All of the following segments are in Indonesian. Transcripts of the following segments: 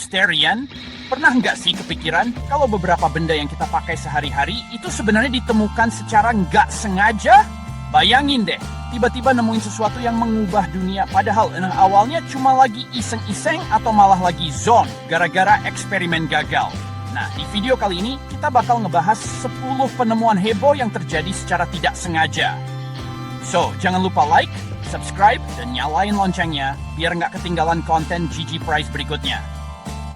Websterian, pernah nggak sih kepikiran kalau beberapa benda yang kita pakai sehari-hari itu sebenarnya ditemukan secara nggak sengaja? Bayangin deh, tiba-tiba nemuin sesuatu yang mengubah dunia, padahal awalnya cuma lagi iseng-iseng atau malah lagi zonk gara-gara eksperimen gagal. Nah, di video kali ini kita bakal ngebahas 10 penemuan heboh yang terjadi secara tidak sengaja. So, jangan lupa like, subscribe, dan nyalain loncengnya biar nggak ketinggalan konten GG Prize berikutnya.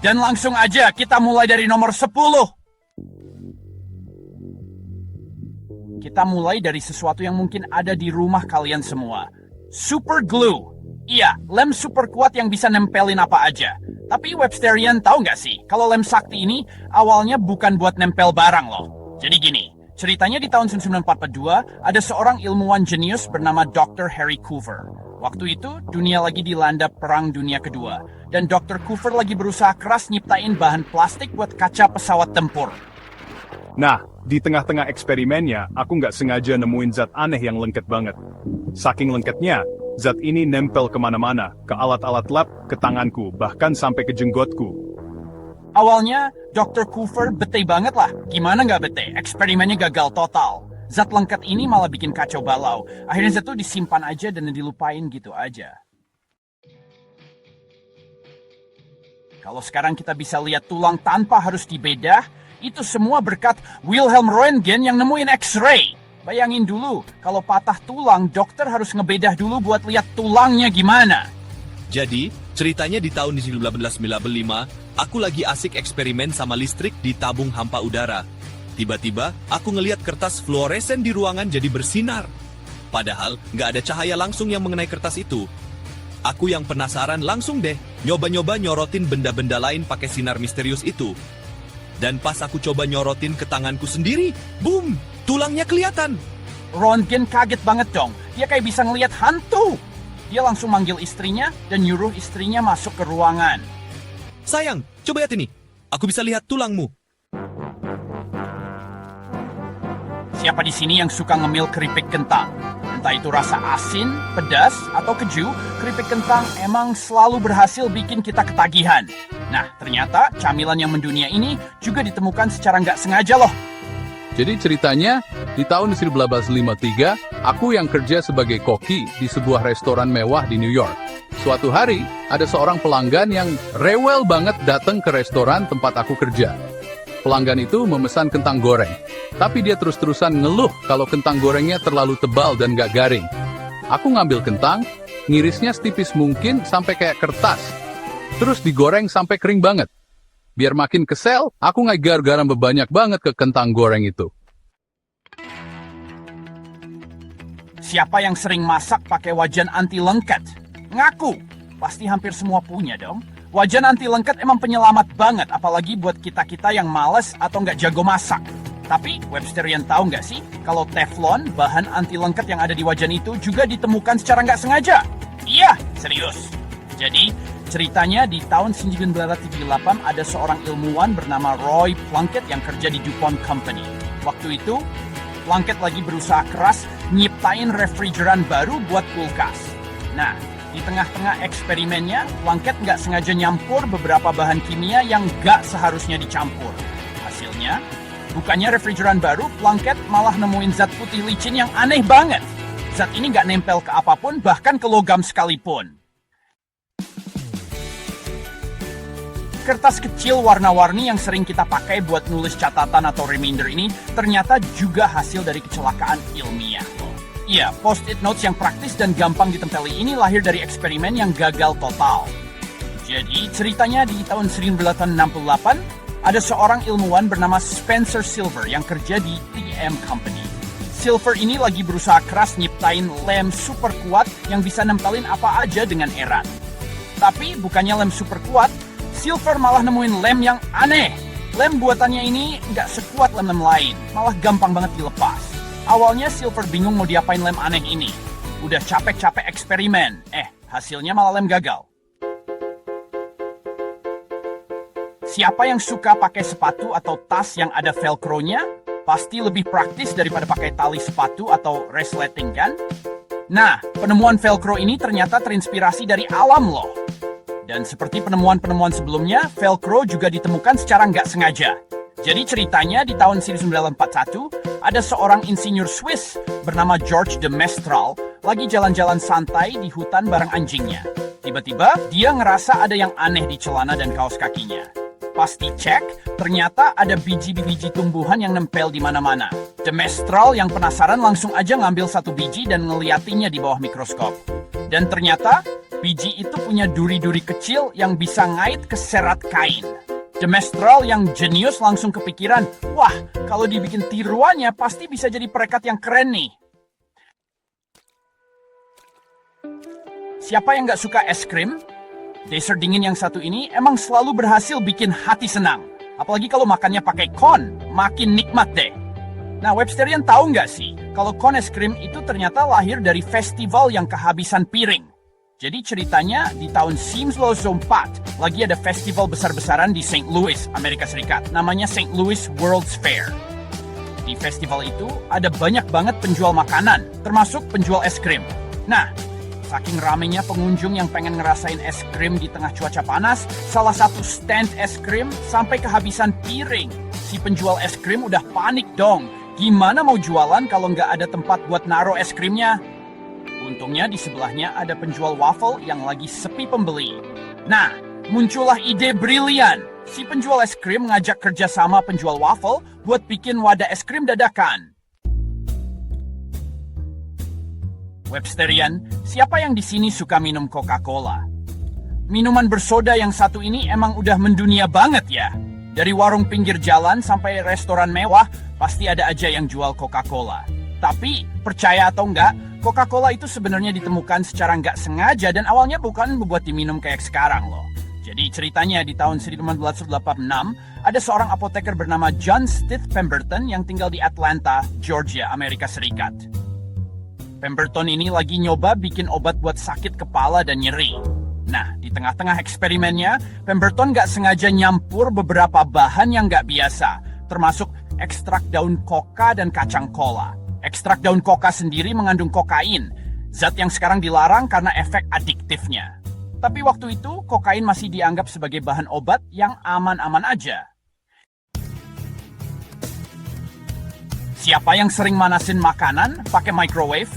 Dan langsung aja kita mulai dari nomor 10. Kita mulai dari sesuatu yang mungkin ada di rumah kalian semua. Super glue. Iya, lem super kuat yang bisa nempelin apa aja. Tapi Websterian tahu nggak sih, kalau lem sakti ini awalnya bukan buat nempel barang loh. Jadi gini, ceritanya di tahun 1942, ada seorang ilmuwan jenius bernama Dr. Harry Coover. Waktu itu, dunia lagi dilanda Perang Dunia Kedua, dan Dr. Coover lagi berusaha keras nyiptain bahan plastik buat kaca pesawat tempur. Nah, di tengah-tengah eksperimennya, aku nggak sengaja nemuin zat aneh yang lengket banget. Saking lengketnya, zat ini nempel kemana-mana, ke alat-alat lab, ke tanganku, bahkan sampai ke jenggotku. Awalnya, Dr. Coover bete banget lah. Gimana nggak bete? Eksperimennya gagal total. Zat lengket ini malah bikin kacau balau. Akhirnya zat itu disimpan aja dan dilupain gitu aja. Kalau sekarang kita bisa lihat tulang tanpa harus dibedah, itu semua berkat Wilhelm Röntgen yang nemuin X-ray. Bayangin dulu, kalau patah tulang, dokter harus ngebedah dulu buat lihat tulangnya gimana. Jadi, ceritanya di tahun 1995, aku lagi asik eksperimen sama listrik di tabung hampa udara. Tiba-tiba, aku ngeliat kertas fluoresen di ruangan jadi bersinar. Padahal, nggak ada cahaya langsung yang mengenai kertas itu. Aku yang penasaran langsung deh, nyoba-nyoba nyorotin benda-benda lain pakai sinar misterius itu. Dan pas aku coba nyorotin ke tanganku sendiri, boom, tulangnya kelihatan. Röntgen kaget banget dong, dia kayak bisa ngelihat hantu. Dia langsung manggil istrinya dan nyuruh istrinya masuk ke ruangan. Sayang, coba lihat ini. Aku bisa lihat tulangmu. Siapa di sini yang suka ngemil keripik kentang? Entah itu rasa asin, pedas, atau keju, keripik kentang emang selalu berhasil bikin kita ketagihan. Nah, ternyata camilan yang mendunia ini juga ditemukan secara nggak sengaja loh. Jadi ceritanya, di tahun 1953, aku yang kerja sebagai koki di sebuah restoran mewah di New York. Suatu hari, ada seorang pelanggan yang rewel banget datang ke restoran tempat aku kerja. Pelanggan itu memesan kentang goreng, tapi dia terus-terusan ngeluh kalau kentang gorengnya terlalu tebal dan gak garing. Aku ngambil kentang, ngirisnya setipis mungkin sampai kayak kertas, terus digoreng sampai kering banget. Biar makin kesel, aku ngagar garam banyak banget ke kentang goreng itu. Siapa yang sering masak pakai wajan anti lengket? Ngaku, pasti hampir semua punya dong. Wajan anti lengket emang penyelamat banget, apalagi buat kita-kita yang males atau nggak jago masak. Tapi, Websterian tahu nggak sih, kalau teflon, bahan anti lengket yang ada di wajan itu juga ditemukan secara nggak sengaja? Iya, serius. Jadi, ceritanya di tahun 1978 ada seorang ilmuwan bernama Roy Plunkett yang kerja di DuPont Company. Waktu itu, Plunkett lagi berusaha keras nyiptain refrigeran baru buat kulkas. Nah, di tengah-tengah eksperimennya, Plunkett nggak sengaja nyampur beberapa bahan kimia yang nggak seharusnya dicampur. Hasilnya, bukannya refrigeran baru, Plunkett malah nemuin zat putih licin yang aneh banget. Zat ini nggak nempel ke apapun, bahkan ke logam sekalipun. Kertas kecil warna-warni yang sering kita pakai buat nulis catatan atau reminder ini ternyata juga hasil dari kecelakaan ilmiah. Iya, post-it notes yang praktis dan gampang ditempeli ini lahir dari eksperimen yang gagal total. Jadi, ceritanya di tahun 1968, ada seorang ilmuwan bernama Spencer Silver yang kerja di TM Company. Silver ini lagi berusaha keras nyiptain lem super kuat yang bisa nempelin apa aja dengan erat. Tapi, bukannya lem super kuat, Silver malah nemuin lem yang aneh. Lem buatannya ini nggak sekuat lem-lem lain, malah gampang banget dilepas. Awalnya Silver bingung mau diapain lem aneh ini. Udah capek-capek eksperimen, hasilnya malah lem gagal. Siapa yang suka pakai sepatu atau tas yang ada velcro-nya? Pasti lebih praktis daripada pakai tali sepatu atau resleting kan? Nah, penemuan velcro ini ternyata terinspirasi dari alam loh. Dan seperti penemuan-penemuan sebelumnya, Velcro juga ditemukan secara nggak sengaja. Jadi ceritanya di tahun 1941, ada seorang insinyur Swiss bernama George de Mestral lagi jalan-jalan santai di hutan bareng anjingnya. Tiba-tiba, dia ngerasa ada yang aneh di celana dan kaos kakinya. Pas dicek, ternyata ada biji-biji tumbuhan yang nempel di mana-mana. De Mestral yang penasaran langsung aja ngambil satu biji dan ngeliatinya di bawah mikroskop. Dan ternyata, biji itu punya duri-duri kecil yang bisa ngait ke serat kain. De Mestral yang jenius langsung kepikiran, wah, kalau dibikin tiruannya pasti bisa jadi perekat yang keren nih. Siapa yang nggak suka es krim? Dessert dingin yang satu ini emang selalu berhasil bikin hati senang. Apalagi kalau makannya pakai cone, makin nikmat deh. Nah, Websterian tahu nggak sih, kalau cone es krim itu ternyata lahir dari festival yang kehabisan piring. Jadi ceritanya di tahun 1904, lagi ada festival besar-besaran di St. Louis, Amerika Serikat. Namanya St. Louis World's Fair. Di festival itu ada banyak banget penjual makanan, termasuk penjual es krim. Nah, saking ramenya pengunjung yang pengen ngerasain es krim di tengah cuaca panas, salah satu stand es krim sampai kehabisan piring. Si penjual es krim udah panik dong. Gimana mau jualan kalau nggak ada tempat buat naro es krimnya? Untungnya di sebelahnya ada penjual waffle yang lagi sepi pembeli. Nah, muncullah ide brilian. Si penjual es krim ngajak kerjasama penjual waffle buat bikin wadah es krim dadakan. Websterian, siapa yang di sini suka minum Coca-Cola? Minuman bersoda yang satu ini emang udah mendunia banget ya. Dari warung pinggir jalan sampai restoran mewah, pasti ada aja yang jual Coca-Cola. Tapi, percaya atau enggak, Coca-Cola itu sebenarnya ditemukan secara nggak sengaja dan awalnya bukan membuat diminum kayak sekarang loh. Jadi ceritanya di tahun 1986, ada seorang apoteker bernama John Stith Pemberton yang tinggal di Atlanta, Georgia, Amerika Serikat. Pemberton ini lagi nyoba bikin obat buat sakit kepala dan nyeri. Nah, di tengah-tengah eksperimennya, Pemberton nggak sengaja nyampur beberapa bahan yang nggak biasa, termasuk ekstrak daun koka dan kacang kola. Ekstrak daun koka sendiri mengandung kokain, zat yang sekarang dilarang karena efek adiktifnya. Tapi waktu itu, kokain masih dianggap sebagai bahan obat yang aman-aman aja. Siapa yang sering manasin makanan pakai microwave?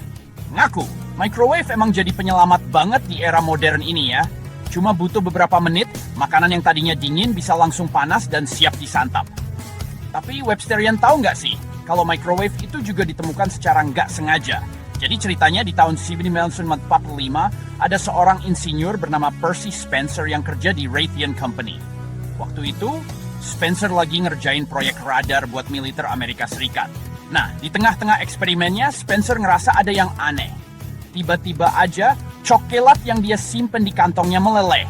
Ngaku, microwave emang jadi penyelamat banget di era modern ini ya. Cuma butuh beberapa menit, makanan yang tadinya dingin bisa langsung panas dan siap disantap. Tapi Websterian tahu nggak sih, kalau microwave itu juga ditemukan secara nggak sengaja. Jadi ceritanya di tahun 1945, ada seorang insinyur bernama Percy Spencer yang kerja di Raytheon Company. Waktu itu, Spencer lagi ngerjain proyek radar buat militer Amerika Serikat. Nah, di tengah-tengah eksperimennya, Spencer ngerasa ada yang aneh. Tiba-tiba aja, coklat yang dia simpen di kantongnya meleleh.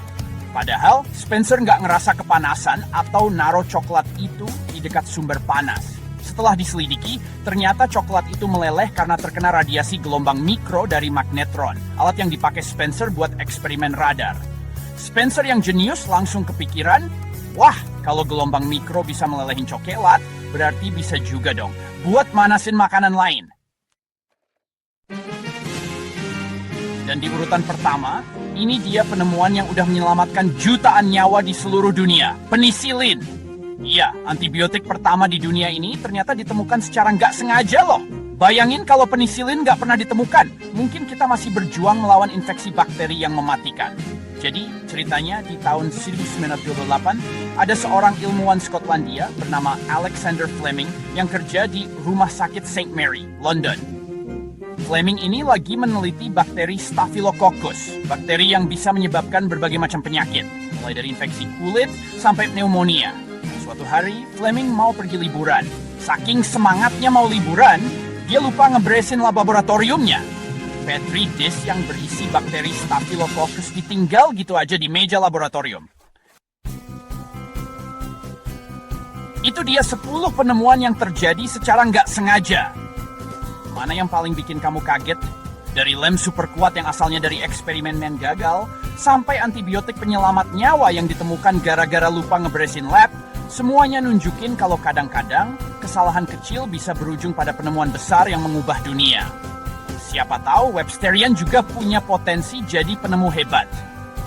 Padahal, Spencer nggak ngerasa kepanasan atau naruh coklat itu di dekat sumber panas. Setelah diselidiki, ternyata coklat itu meleleh karena terkena radiasi gelombang mikro dari magnetron, alat yang dipakai Spencer buat eksperimen radar. Spencer yang jenius langsung kepikiran, wah, kalau gelombang mikro bisa melelehin coklat, berarti bisa juga dong buat manasin makanan lain. Dan di urutan pertama, ini dia penemuan yang udah menyelamatkan jutaan nyawa di seluruh dunia, penisilin. Iya, antibiotik pertama di dunia ini ternyata ditemukan secara nggak sengaja loh. Bayangin kalau penisilin nggak pernah ditemukan, mungkin kita masih berjuang melawan infeksi bakteri yang mematikan. Jadi, ceritanya di tahun 1928, ada seorang ilmuwan Skotlandia bernama Alexander Fleming yang kerja di Rumah Sakit St. Mary, London. Fleming ini lagi meneliti bakteri Staphylococcus, bakteri yang bisa menyebabkan berbagai macam penyakit, mulai dari infeksi kulit sampai pneumonia. Suatu hari, Fleming mau pergi liburan. Saking semangatnya mau liburan, dia lupa ngeberesin laboratoriumnya. Petri dish yang berisi bakteri Staphylococcus ditinggal gitu aja di meja laboratorium. Itu dia 10 penemuan yang terjadi secara nggak sengaja. Mana yang paling bikin kamu kaget? Dari lem super kuat yang asalnya dari eksperimen yang gagal, sampai antibiotik penyelamat nyawa yang ditemukan gara-gara lupa ngeberesin lab, semuanya nunjukin kalau kadang-kadang kesalahan kecil bisa berujung pada penemuan besar yang mengubah dunia. Siapa tahu Websterian juga punya potensi jadi penemu hebat.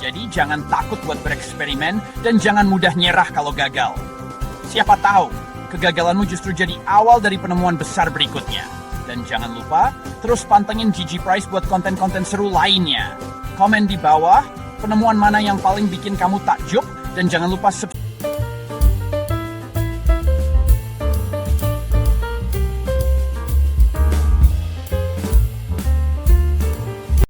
Jadi jangan takut buat bereksperimen dan jangan mudah nyerah kalau gagal. Siapa tahu, kegagalanmu justru jadi awal dari penemuan besar berikutnya. Dan jangan lupa, terus pantengin Gigi Price buat konten-konten seru lainnya. Komen di bawah, penemuan mana yang paling bikin kamu takjub, dan jangan lupa subscribe.